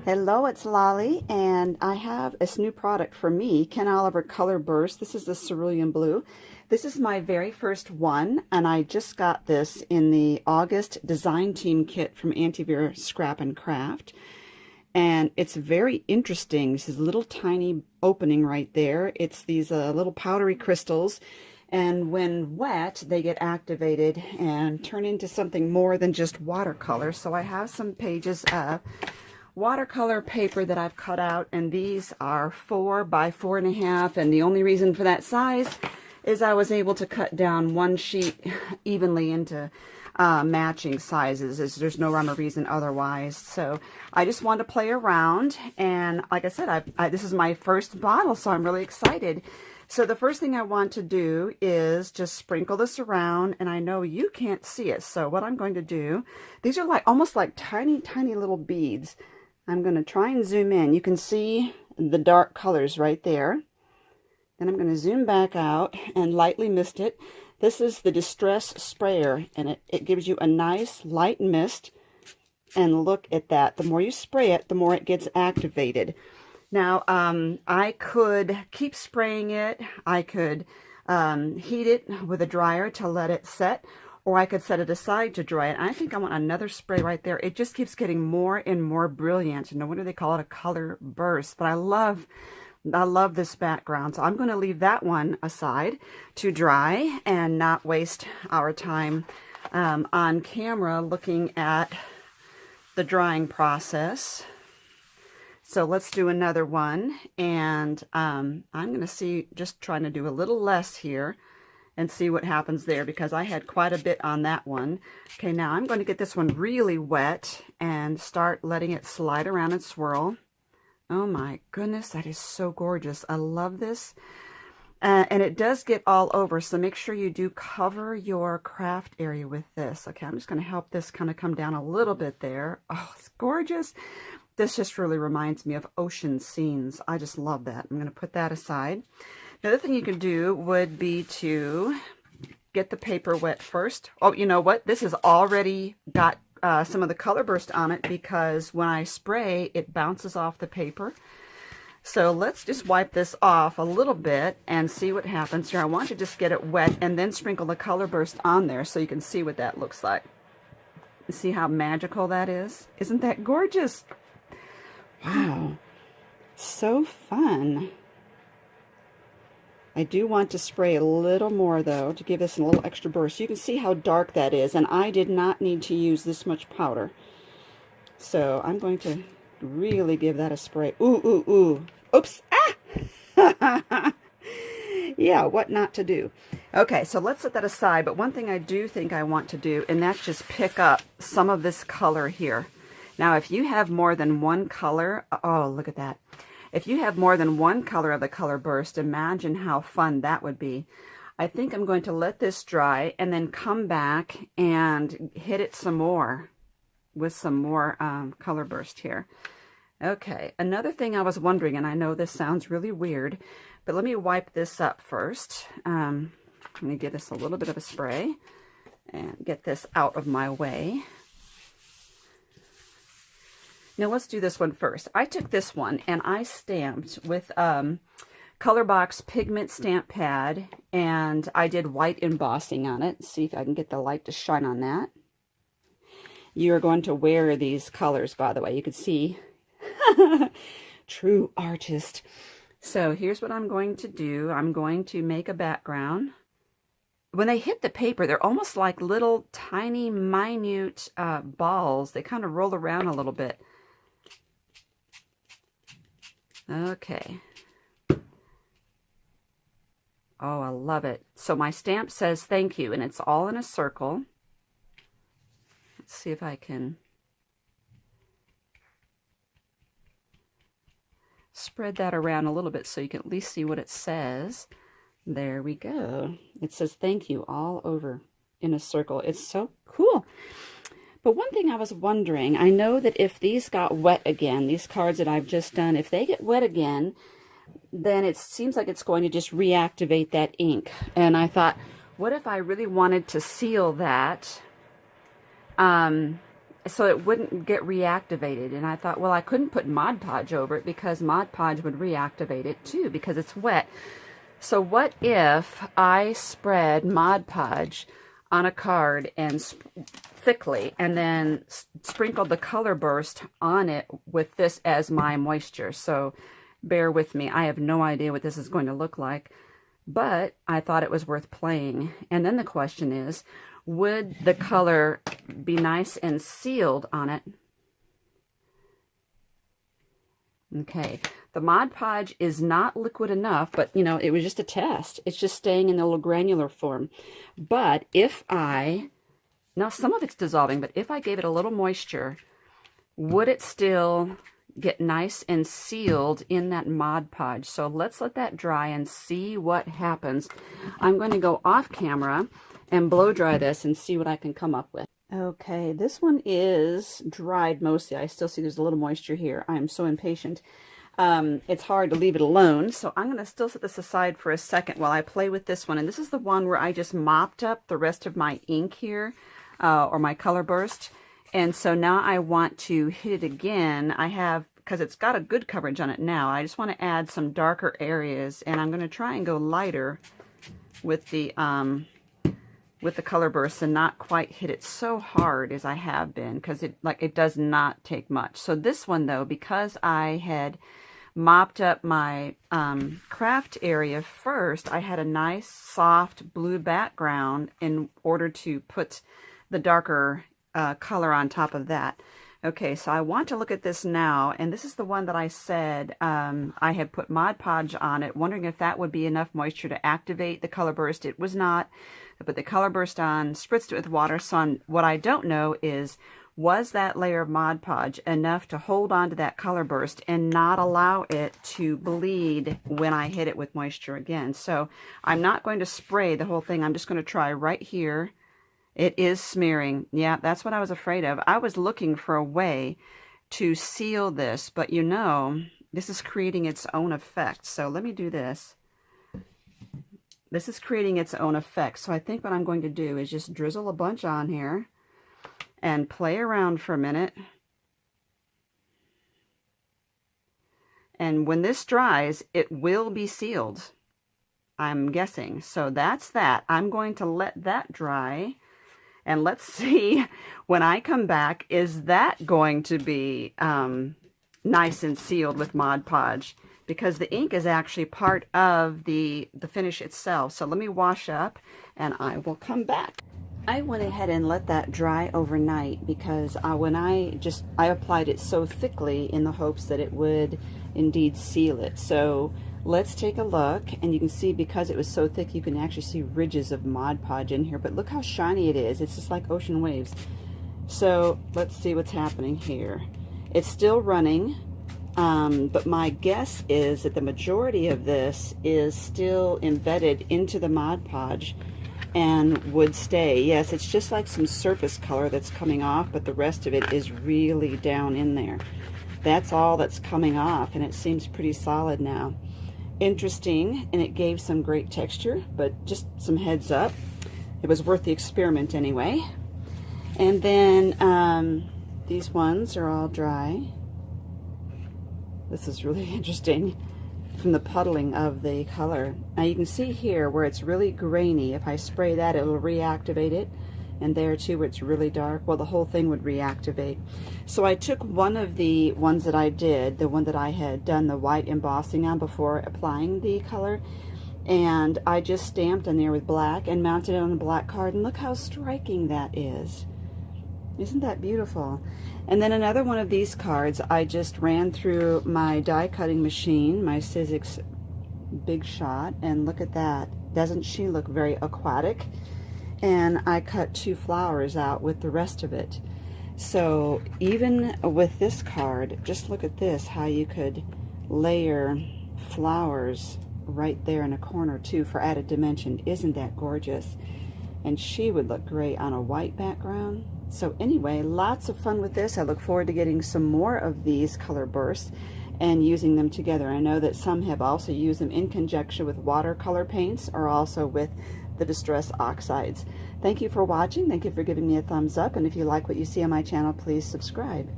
Hello, it's Lolly, and I have this new product for me, Ken Oliver Color Burst. This is the cerulean blue. This is my very first one, and I just got this in the August design team kit from Aunty Vera Scrap and Craft. And it's very interesting. This is a little tiny opening right there. It's these little powdery crystals, and when wet, they get activated and turn into something more than just watercolor. So I have some pages of watercolor paper that I've cut out, and these are 4 by 4.5, and the only reason for that size is I was able to cut down one sheet evenly into matching sizes, as there's no rhyme or reason otherwise. So I just wanted to play around, and like I said, this is my first bottle, so I'm really excited. So the first thing I want to do is just sprinkle this around, and I know you can't see it, so what I'm going to do, these are like almost like tiny little beads. I'm going to try and zoom in. You can see the dark colors right there. Then I'm going to zoom back out and lightly mist it. This is the Distress Sprayer, and it gives you a nice light mist. And look at that. The more you spray it, the more it gets activated. Now, I could keep spraying it. I could heat it with a dryer to let it set, or I could set it aside to dry it. I think I want another spray right there. It just keeps getting more and more brilliant. No wonder they call it a color burst. But I love this background. So I'm going to leave that one aside to dry and not waste our time on camera looking at the drying process. So let's do another one. And I'm going to see, just trying to do a little less here and see what happens there, because I had quite a bit on that one. Okay, now I'm going to get this one really wet and start letting it slide around and swirl. Oh my goodness, that is so gorgeous. I love this. And it does get all over, so make sure you do cover your craft area with this. Okay, I'm just going to help this kind of come down a little bit there. Oh, it's gorgeous. This just really reminds me of ocean scenes. I just love that. I'm going to put that aside. The other thing you can do would be to get the paper wet first. Oh, you know what? This has already got some of the color burst on it, because when I spray, it bounces off the paper. So let's just wipe this off a little bit and see what happens here. I want to just get it wet and then sprinkle the color burst on there so you can see what that looks like. See how magical that is? Isn't that gorgeous? Wow, so fun. I do want to spray a little more, though, to give this a little extra burst. You can see how dark that is, and I did not need to use this much powder. So I'm going to really give that a spray. Ooh, ooh, ooh. Oops. Ah! Yeah, what not to do. Okay, so let's set that aside. But one thing I do think I want to do, and that's just pick up some of this color here. Now, if you have more than one color, oh, look at that. If you have more than one color of the color burst, imagine how fun that would be. I think I'm going to let this dry and then come back and hit it some more with some more color burst here. Okay, another thing I was wondering, and I know this sounds really weird, but let me wipe this up first. I'm going to give this a little bit of a spray and get this out of my way. Now let's do this one first. I took this one and I stamped with Colorbox pigment stamp pad, and I did white embossing on it. See if I can get the light to shine on that. You're going to wear these colors, by the way. You can see. True artist. So here's what I'm going to do. I'm going to make a background. When they hit the paper, they're almost like little tiny minute balls. They kind of roll around a little bit. Okay. Oh, I love it. So my stamp says thank you, and it's all in a circle. Let's see if I can spread that around a little bit so you can at least see what it says. There we go. It says thank you all over in a circle. It's so cool. But one thing I was wondering, I know that if these got wet again, these cards that I've just done, if they get wet again, then it seems like it's going to just reactivate that ink. And I thought, what if I really wanted to seal that so it wouldn't get reactivated. And I thought, well, I couldn't put Mod Podge over it because Mod Podge would reactivate it too because it's wet. So what if I spread Mod Podge on a card and thickly, and then sprinkled the color burst on it with this as my moisture? So bear with me. I have no idea what this is going to look like, but I thought it was worth playing. And then the question is, would the color be nice and sealed on it? Okay, the Mod Podge is not liquid enough, but you know, it was just a test. It's just staying in the little granular form. But if now some of it's dissolving, but if I gave it a little moisture, would it still get nice and sealed in that Mod Podge? So let's let that dry and see what happens. I'm going to go off camera and blow dry this and see what I can come up with. Okay, this one is dried mostly. I still see there's a little moisture here. I am so impatient. It's hard to leave it alone, so I'm going to still set this aside for a second while I play with this one. And this is the one where I just mopped up the rest of my ink here, or my color burst. And so now I want to hit it again. I have, because it's got a good coverage on it now, I just want to add some darker areas, and I'm going to try and go lighter with the color burst and not quite hit it so hard as I have been, because it does not take much. So this one though, because I had mopped up my craft area first, I had a nice soft blue background in order to put the darker color on top of that. Okay, so I want to look at this now, and this is the one that I said I had put Mod Podge on it, wondering if that would be enough moisture to activate the color burst. It was not. I put the color burst on, spritzed it with water. So what I don't know is, was that layer of Mod Podge enough to hold on to that color burst and not allow it to bleed when I hit it with moisture again? So I'm not going to spray the whole thing. I'm just going to try right here. It is smearing. Yeah, that's what I was afraid of. I was looking for a way to seal this, but you know, this is creating its own effect. So let me do this. This is creating its own effect. So I think what I'm going to do is just drizzle a bunch on here and play around for a minute. And when this dries, it will be sealed, I'm guessing. So that's that. I'm going to let that dry. And let's see, when I come back, is that going to be nice and sealed with Mod Podge? Because the ink is actually part of the finish itself. So let me wash up and I will come back. I went ahead and let that dry overnight because when I applied it so thickly in the hopes that it would indeed seal it. So let's take a look, and you can see because it was so thick you can actually see ridges of Mod Podge in here, but look how shiny it is. It's just like ocean waves. So let's see what's happening here. It's still running, but my guess is that the majority of this is still embedded into the Mod Podge and would stay. Yes, it's just like some surface color that's coming off, but the rest of it is really down in there. That's all that's coming off, and it seems pretty solid now. Interesting, and it gave some great texture, but just some heads up, it was worth the experiment anyway. And then these ones are all dry. This is really interesting from the puddling of the color. Now you can see here where it's really grainy. If I spray that, it'll reactivate it. And there too, where it's really dark, well, the whole thing would reactivate. So I took one of the ones that I did, the one that I had done the white embossing on before applying the color, and I just stamped in there with black and mounted it on a black card, and look how striking that is. Isn't that beautiful? And then another one of these cards, I just ran through my die cutting machine, my Sizzix Big Shot, and look at that. Doesn't she look very aquatic? And I cut 2 flowers out with the rest of it. So even with this card, just look at this, how you could layer flowers right there in a corner too for added dimension. Isn't that gorgeous? And she would look great on a white background. So anyway, lots of fun with this. I look forward to getting some more of these color bursts and using them together. I know that some have also used them in conjunction with watercolor paints or also with the Distress Oxides. Thank you for watching. Thank you for giving me a thumbs up. And if you like what you see on my channel, please subscribe.